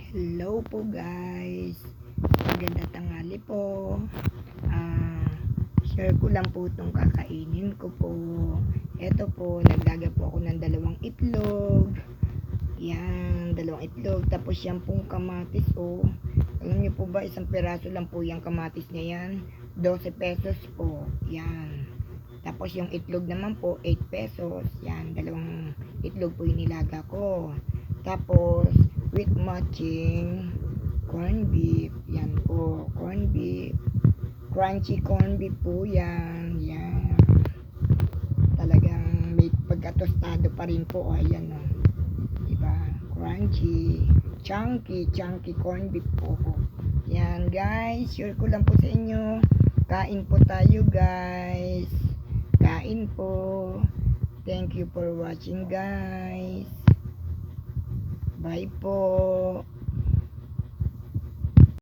Hello po guys, magandang tanghali po. Share ko lang po itong kakainin ko po. Ito po, naglaga po ako ng 2 itlog. Yan, 2 itlog. Tapos yan pong kamatis alam niyo po ba, isang piraso lang po yung kamatis na yan, 12 pesos po. Yan. Tapos yung itlog naman po, 8 pesos. Yan, 2 itlog po yung nilaga ko. Tapos with matching corn beef. Yan po, corn beef. Crunchy corn beef po yan. Yan. Talagang may pagkatostado pa rin po. Ayan o. Diba? Crunchy. Chunky corn beef po. Yan guys. Share ko lang po sa inyo. Kain po tayo guys. Kain po. Thank you for watching guys. Bye po.